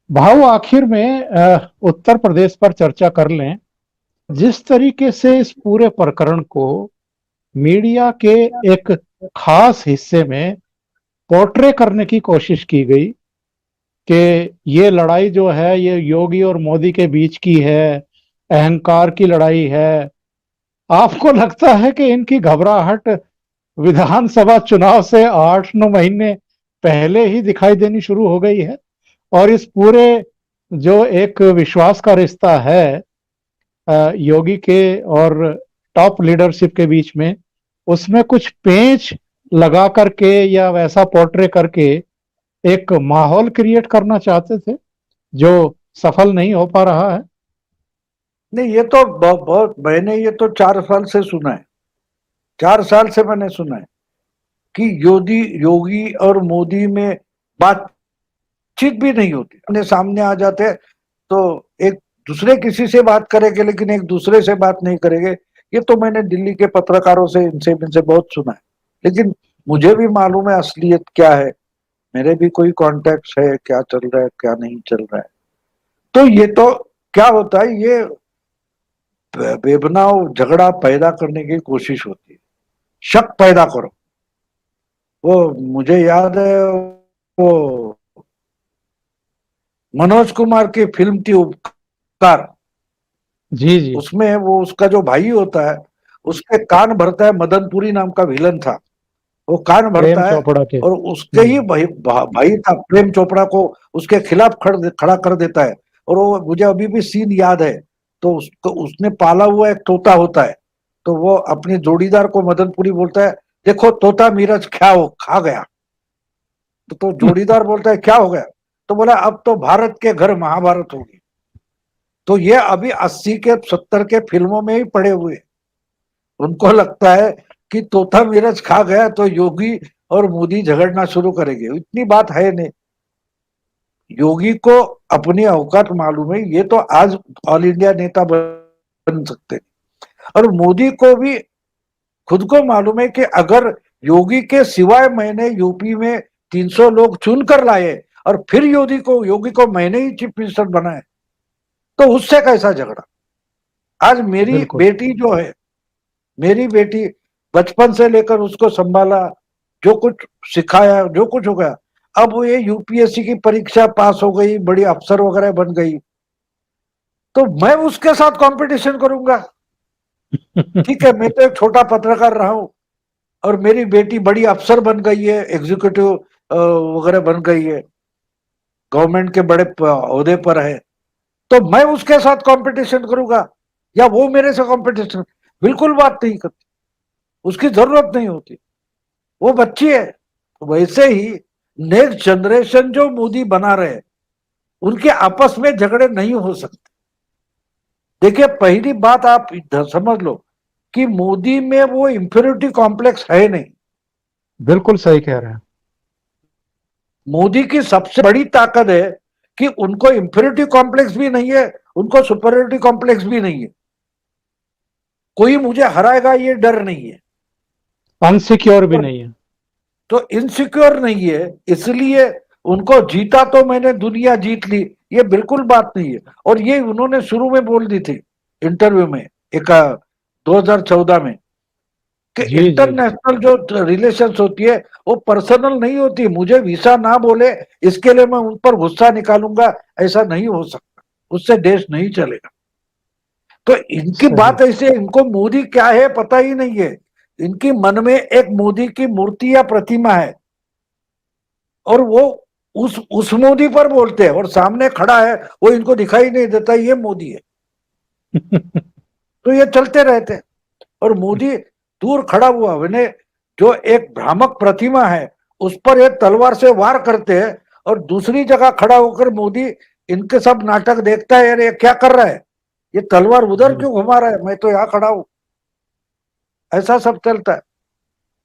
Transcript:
भाव आखिर में उत्तर प्रदेश पर चर्चा कर लें। जिस तरीके से इस पूरे प्रकरण को मीडिया के एक खास हिस्से में पोर्ट्रे करने की कोशिश की गई कि ये लड़ाई जो है ये योगी और मोदी के बीच की है, अहंकार की लड़ाई है। आपको लगता है कि इनकी घबराहट विधानसभा चुनाव से 8-9 महीने पहले ही दिखाई देनी शुरू हो गई है और इस पूरे जो एक विश्वास का रिश्ता है योगी के और टॉप लीडरशिप के बीच में, उसमें कुछ पेंच लगा करके या वैसा पोर्ट्रे करके एक माहौल क्रिएट करना चाहते थे जो सफल नहीं हो पा रहा है। नहीं, ये तो बहुत मैंने ये तो 4 साल से सुना है। 4 साल से मैंने सुना है कि योगी और मोदी में बातचीत भी नहीं होती। अपने सामने आ जाते तो एक दूसरे किसी से बात करेंगे लेकिन एक दूसरे से बात नहीं करेंगे। ये तो मैंने दिल्ली के पत्रकारों से इनसे बहुत सुना है। लेकिन मुझे भी मालूम है असलियत क्या है। मेरे भी कोई कॉन्टेक्ट है, क्या चल रहा है क्या नहीं चल रहा है। तो ये तो क्या होता है, ये बेबनाव झगड़ा पैदा करने की कोशिश होती है, शक पैदा करो। वो मुझे याद है, वो मनोज कुमार की फिल्म थी उपकार। जी जी। उसमें वो उसका जो भाई होता है उसके कान भरता है, मदनपुरी नाम का विलन था। वो कान प्रेम भरता है चोपड़ा के। और उसके ही भाई था प्रेम चोपड़ा को उसके खिलाफ खड़ा कर देता है। और वो मुझे अभी भी सीन याद है। तो उसको उसने पाला हुआ एक तोता होता है। तो वो अपने जोड़ीदार को मदनपुरी बोलता है, देखो तोता मीरज क्या हो खा गया। तो जोड़ीदार बोलता है क्या हो गया। तो बोला अब तो भारत के घर महाभारत होगी। तो ये अभी 80 के 70 के फिल्मों में ही पड़े हुए। उनको लगता है कि तोता मीरज खा गया तो योगी और मोदी झगड़ना शुरू करेंगे। इतनी बात है नहीं। योगी को अपनी औकात मालूम है। ये तो आज ऑल इंडिया नेता बन सकते हैं। और मोदी को भी खुद को मालूम है कि अगर योगी के सिवाय मैंने यूपी में 300 लोग चुन कर लाए और फिर योगी को मैंने ही चीफ मिनिस्टर बनाए तो उससे कैसा झगड़ा। आज मेरी बिल्कुल। बेटी जो है, मेरी बेटी बचपन से लेकर उसको संभाला, जो कुछ सिखाया, जो कुछ हो गया। अब वो ये यूपीएससी की परीक्षा पास हो गई, बड़ी अफसर वगैरह बन गई, तो मैं उसके साथ कंपटीशन करूंगा। ठीक है, मैं तो एक छोटा पत्रकार रहा हूं और मेरी बेटी बड़ी अफसर बन गई है, एग्जीक्यूटिव वगैरह बन गई है, गवर्नमेंट के बड़े ओहदे पर है। तो मैं उसके साथ कंपटीशन करूंगा या वो मेरे से कंपटीशन? बिल्कुल बात नहीं करती, उसकी जरूरत नहीं होती। वो बच्ची है। वैसे ही नेक्स्ट जनरेशन जो मोदी बना रहे उनके आपस में झगड़े नहीं हो सकते। देखिए, पहली बात आप समझ लो कि मोदी में वो इंफीरियोरिटी कॉम्प्लेक्स है नहीं। बिल्कुल सही कह रहे हैं। मोदी की सबसे बड़ी ताकत है कि उनको इंफीरियोरिटी कॉम्प्लेक्स भी नहीं है, उनको सुपरियोरिटी कॉम्प्लेक्स भी नहीं है। कोई मुझे हराएगा ये डर नहीं है। अनसिक्योर भी नहीं है। तो इनसिक्योर नहीं है, इसलिए उनको जीता तो मैंने दुनिया जीत ली, ये बिल्कुल बात नहीं है। और ये उन्होंने शुरू में बोल दी थी इंटरव्यू में, एक 2014 में, कि जी जी। इंटरनेशनल जो रिलेशंस होती है वो पर्सनल नहीं होती। मुझे वीसा ना बोले इसके लिए मैं उन पर गुस्सा निकालूंगा, ऐसा नहीं हो सकता। उससे देश नहीं चलेगा। तो इनकी सही। बात ऐसे, इनको मोदी क्या है पता ही नहीं है। इनकी मन में एक मोदी की मूर्ति या प्रतिमा है और वो उस मोदी पर बोलते हैं, और सामने खड़ा है वो इनको दिखाई नहीं देता ये मोदी है। तो ये चलते रहते हैं। और मोदी दूर खड़ा हुआ मैंने, जो एक भ्रामक प्रतिमा है उस पर एक तलवार से वार करते हैं, और दूसरी जगह खड़ा होकर मोदी इनके सब नाटक देखता है, यार ये क्या कर रहा है, ये तलवार उधर जी। क्यों घुमा रहा है, मैं तो यहाँ खड़ा हूं। ऐसा सब चलता है।